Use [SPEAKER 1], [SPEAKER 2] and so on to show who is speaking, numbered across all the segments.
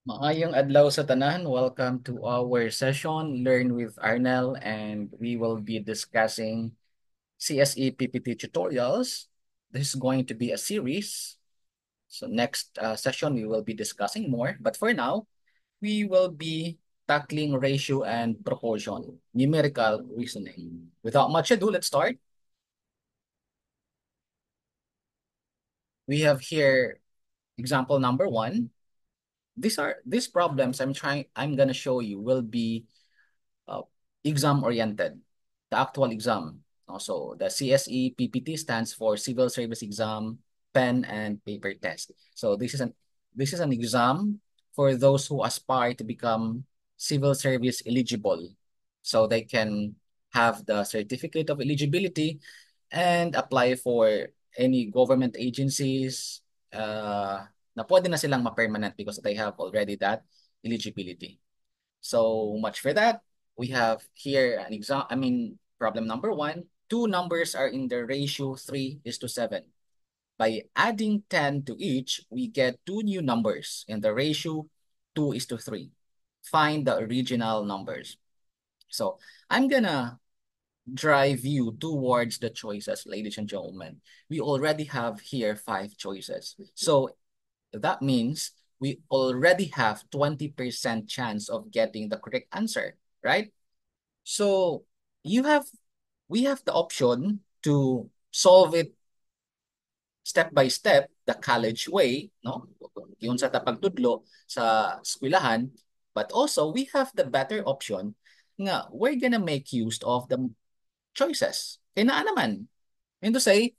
[SPEAKER 1] Maayong adlaw sa tanan. Welcome to our session, Learn with Arnel, and we will be discussing CSE PPT tutorials. This is going to be a series. So next session, we will be discussing more. But for now, we will be tackling ratio and proportion, numerical reasoning. Without much ado, let's start. We have here example number one. These problems I'm gonna show you will be uh, exam oriented, the actual exam. Also, the CSE PPT stands for Civil Service Exam, Pen and Paper Test. So this is an exam for those who aspire to become civil service eligible, so they can have the certificate of eligibility and apply for any government agencies na pwede na silang ma-permanent because they have already that eligibility. So much for that. We have here an example. Problem number one. Two numbers are in the ratio 3:7. By adding 10 to each, we get two new numbers in the ratio 2:3. Find the original numbers. So I'm gonna drive you towards the choices, ladies and gentlemen. We already have here five choices. So that means we already have 20% chance of getting the correct answer, right? So you have we have the option to solve it step by step, the college way, no? Yung sa tapagtudlo sa eskwelahan, but also we have the better option nga we're gonna make use of the choices. Kaya naa naman. Mean to say,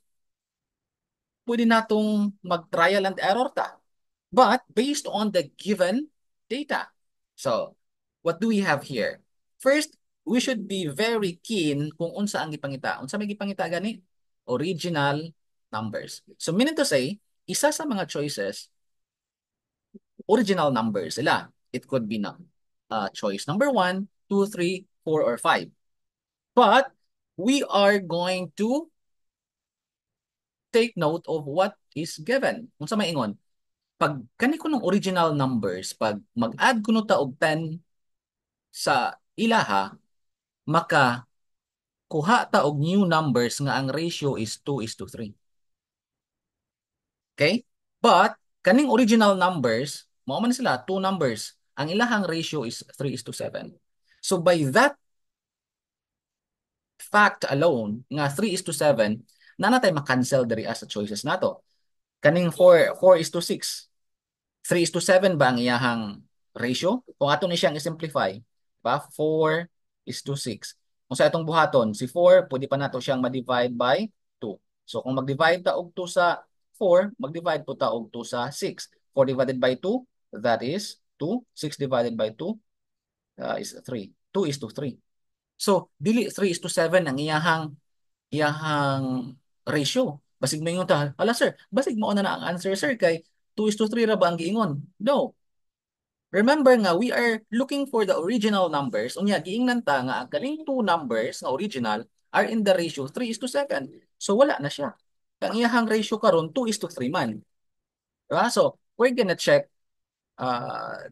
[SPEAKER 1] pwede natong mag-trial and error ta. But based on the given data. So, what do we have here? First, we should be very keen kung unsa ang gipangita. Unsa may gipangita gani? Original numbers. So, meaning to say, isa sa mga choices, original numbers sila. It could be na choice number 1, 2, 3, 4, or 5. But we are going to take note of what is given. Unsa may ingon? Pag kani ko ng original numbers, pag mag-add ko no ta og 10 sa ilaha, maka kuha ta og new numbers nga ang ratio is 2:3. Okay? But kaning original numbers, mao man sila two numbers. Ang ilahang ratio is 3:7. So by that fact alone nga 3:7, na natay ma-cancel diri as sa choices nato. Kaning 4:6. 3:7 ba ang iyahang ratio? Kung ato ni siyang i-simplify, ba? 4:6. Kung sa atong buhaton, si 4, pwede pa nato siyang ma-divide by 2. So kung mag-divide ta og 2 sa 4, mag-divide po ta og 2 sa 6. 4 divided by 2, that is 2. 6 divided by 2 is 3. 2:3. So, dili 3:7 ang iyahang ratio. Basig mo ta, hala sir, basig mo na ang answer sir kay 2:3 ra ba ang giingon? No. Remember nga, we are looking for the original numbers. Unya, giingnan ta nga ang kaning two numbers nga original are in the ratio 3:7. So, wala na siya. Ang iyahang ratio karon 2:3 man. Diba? So, we're gonna check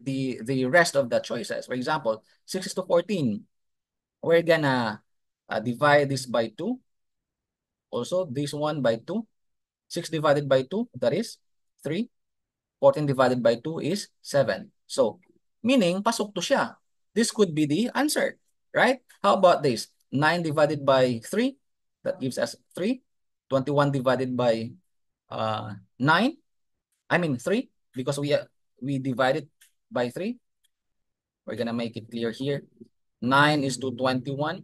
[SPEAKER 1] the rest of the choices. For example, 6:14. We're gonna divide this by 2. Also, this one by 2. 6 divided by 2, that is 3. 14 divided by 2 is 7. So, meaning, pasok to siya. This could be the answer, right? How about this? 9 divided by 3, that gives us 3. 21 divided by 9, 3, because we divided by 3. We're gonna make it clear here. 9 is to 21.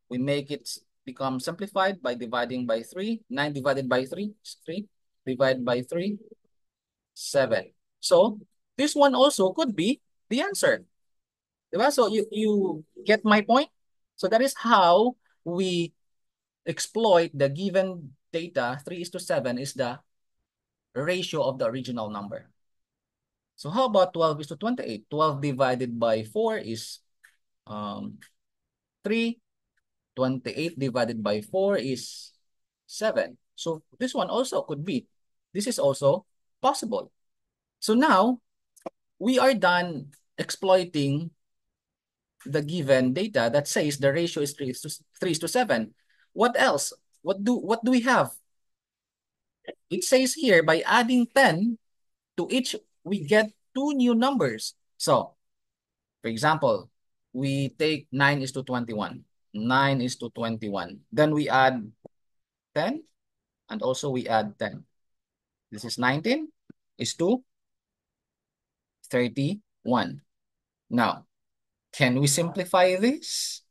[SPEAKER 1] We make it become simplified by dividing by 3. 9 divided by 3 is 3. Divide by 3, 7. So, this one also could be the answer. Diba? So, you get my point? So, that is how we exploit the given data. 3:7 is the ratio of the original number. So, how about 12:28? 12 divided by 4 is 3. 28 divided by 4 is 7. So this one also could be. This is also possible. So now, we are done exploiting the given data that says the ratio is 3:7. What else? What do we have? It says here by adding 10 to each, we get two new numbers. So, for example, we take 9:21. 9:21. Then we add 10 and also we add 10. This is 19 is to 31. Now, can we simplify this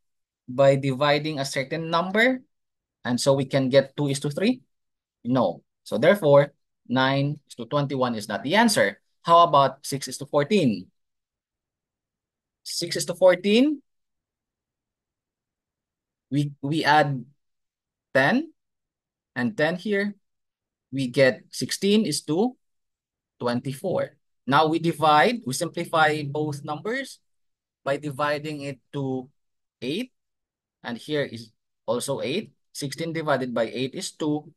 [SPEAKER 1] by dividing a certain number? And so we can get 2:3? No. So therefore, 9:21 is not the answer. How about 6:14? 6:14, we add 10 and 10 here. We get 16:24. Now we simplify both numbers by dividing it to 8. And here is also 8. 16 divided by 8 is 2.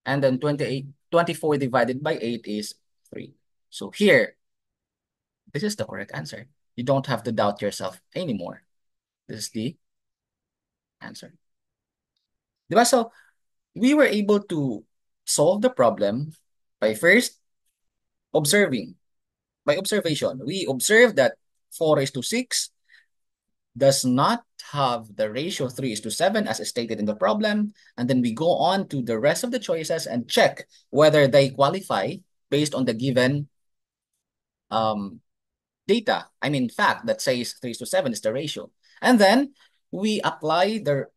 [SPEAKER 1] And then 24 divided by 8 is 3. So here, this is the correct answer. You don't have to doubt yourself anymore. This is the answer. Diba? So we were able to solve the problem by first observing. By observation, we observed that 4:6 does not have the ratio 3:7 as stated in the problem. And then we go on to the rest of the choices and check whether they qualify based on the given data. I mean, fact that says 3:7 is the ratio. And then we apply the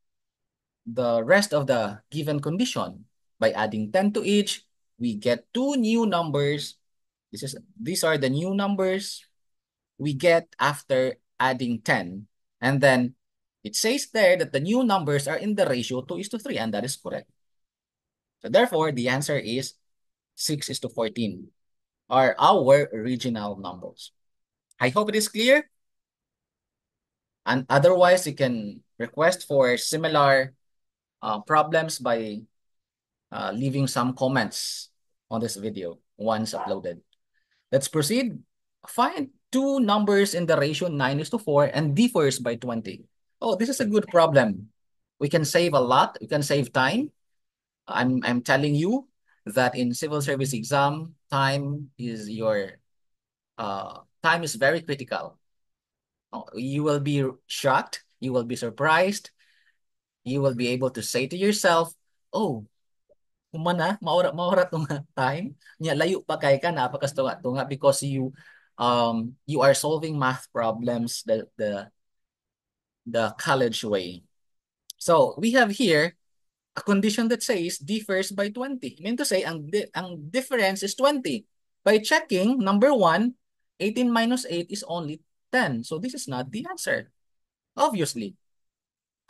[SPEAKER 1] rest of the given condition by adding 10 to each. We get two new numbers. These are the new numbers we get after adding 10. And then it says there that the new numbers are in the ratio 2:3, and that is correct. So therefore, the answer is 6:14 are our original numbers. I hope it is clear. And otherwise, you can request for similar problems by leaving some comments on this video once uploaded. Let's proceed. Find two numbers in the ratio 9:4 and differs by 20. Oh, this is a good problem. We can save a lot. We can save time. I'm telling you that in civil service exam, time is very critical. Oh, you will be shocked. You will be surprised. You will be able to say to yourself, oh, kumana, maura tunga time. Nya layo pa kay ka napakastunga because you are solving math problems the college way. So we have here a condition that says differs by 20. I mean to say, ang difference is 20. By checking, number 1, 18 minus 8 is only 10. So this is not the answer, obviously.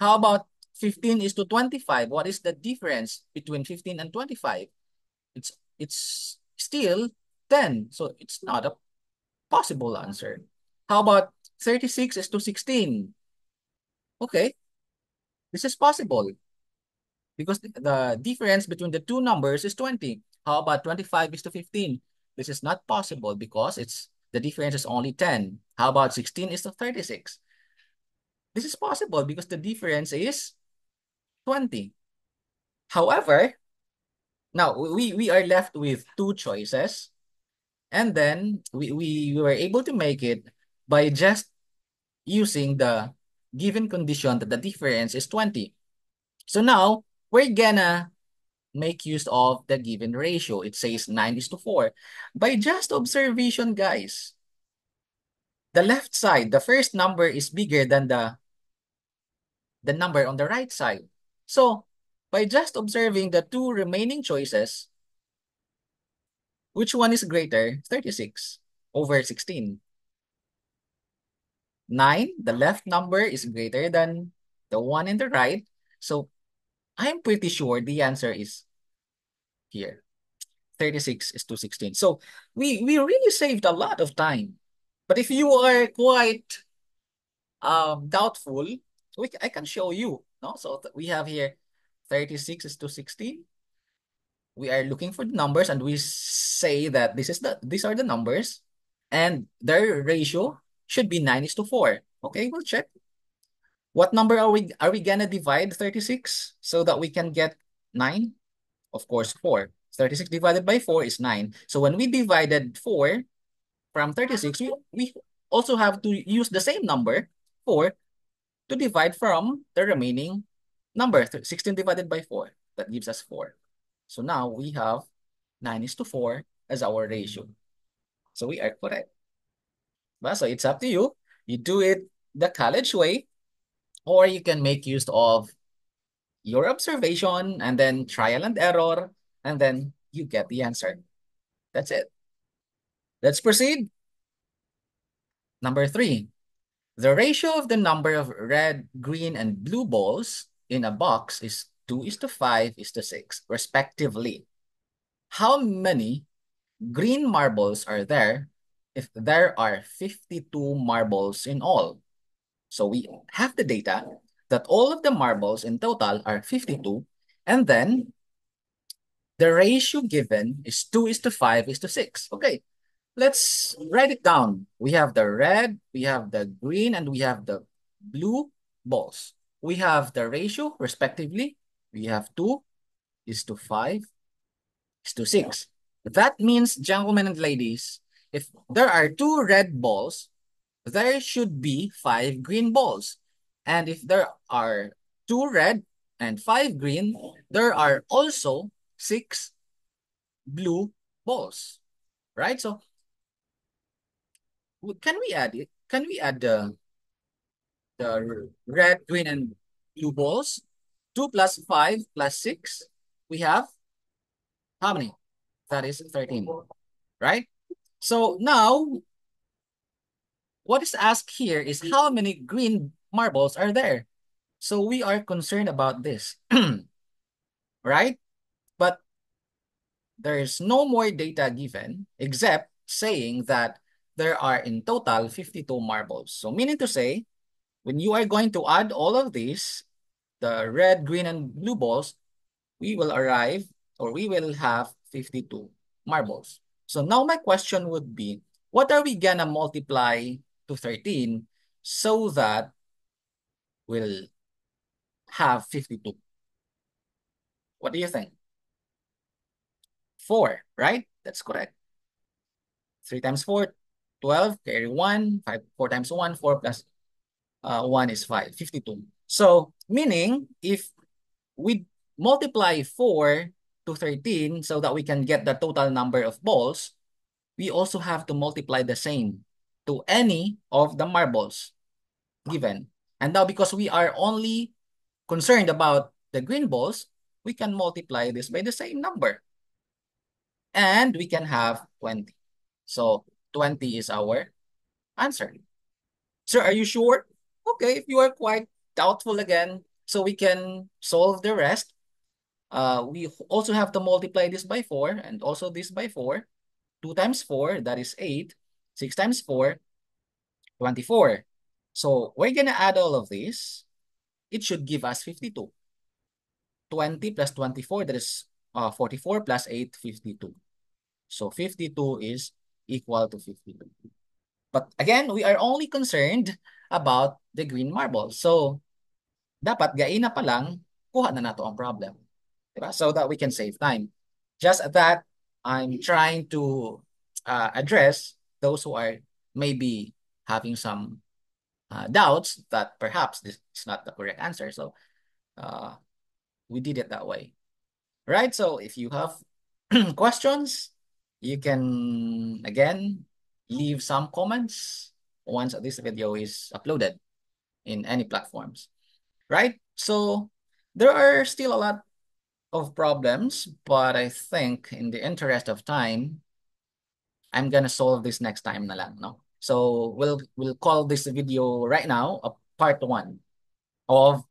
[SPEAKER 1] How about 15:25? What is the difference between 15 and 25? It's still 10. So it's not a possible answer. How about 36:16? Okay, this is possible because the difference between the two numbers is 20. How about 25:15? This is not possible because the difference is only 10. How about 16:36? This is possible because the difference is 20. However, now we are left with two choices, and then we were able to make it by just using the given condition that the difference is 20. So now we're gonna make use of the given ratio. It says 9:4. By just observation, guys, the left side, the first number is bigger than the number on the right side. So by just observing the two remaining choices, which one is greater? 36 over 16. 9, the left number is greater than the one in the right. So I'm pretty sure the answer is here. 36:16. So we really saved a lot of time. But if you are quite doubtful, I can show you. No? So we have here 36:16. We are looking for the numbers and we say that these are the numbers. and their ratio should be 9:4. Okay, we'll check. What number are we gonna divide 36 so that we can get 9? Of course, 4. 36 divided by 4 is 9. So when we divided 4 from 36, we also have to use the same number, 4, to divide from the remaining number, 16 divided by 4. That gives us 4. So now we have 9:4 as our ratio. So we are correct. So it's up to you. You do it the college way, or you can make use of your observation and then trial and error, and then you get the answer. That's it. Let's proceed. Number 3. The ratio of the number of red, green, and blue balls in a box is 2:5:6, respectively. How many green marbles are there if there are 52 marbles in all? So we have the data that all of the marbles in total are 52, and then the ratio given is 2:5:6. Okay, let's write it down. We have the red, we have the green, and we have the blue balls. We have the ratio respectively. We have 2:5:6. That means, gentlemen and ladies, if there are 2 red balls, there should be 5 green balls. And if there are 2 red and 5 green, there are also 6 blue balls, right? So can we add it? Can we add the red, green, and blue balls? 2 plus 5 plus 6. We have how many? That is 13, right? So now, what is asked here is how many green marbles are there? So we are concerned about this, right? But there is no more data given except saying that there are in total 52 marbles. So meaning to say, when you are going to add all of these, the red, green, and blue balls, we will arrive or we will have 52 marbles. So now my question would be, what are we gonna multiply to 13 so that we'll have 52? What do you think? 4, right? That's correct. 3 times 4, 12, carry 1, 5, 4 times 1, 4 plus 1 is 5, 52. So meaning if we multiply 4 to 13 so that we can get the total number of balls, we also have to multiply the same to any of the marbles given. And now because we are only concerned about the green balls, we can multiply this by the same number. And we can have 20. So 20 is our answer. Sir, are you sure? Okay, if you are quite doubtful again, so we can solve the rest. We also have to multiply this by 4 and also this by 4. 2 times 4, that is 8. 6 times 4, 24. So we're going to add all of this. It should give us 52. 20 plus 24, that is 44 plus 8, 52. So 52 is equal to 52. But again, we are only concerned about the green marble. So dapat gaina pa lang, kuha na nato ang problem. Diba? So that we can save time. Just that I'm trying to address those who are maybe having some doubts that perhaps this is not the correct answer. So uh, we did it that way. Right? So if you have questions, you can, again, leave some comments once this video is uploaded in any platforms. Right? So there are still a lot of problems, but I think in the interest of time, I'm gonna solve this next time na lang, no? So we'll call this video right now a part 1 of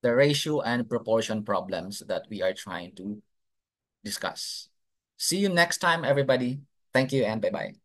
[SPEAKER 1] the ratio and proportion problems that we are trying to discuss. See you next time, everybody. Thank you and bye-bye.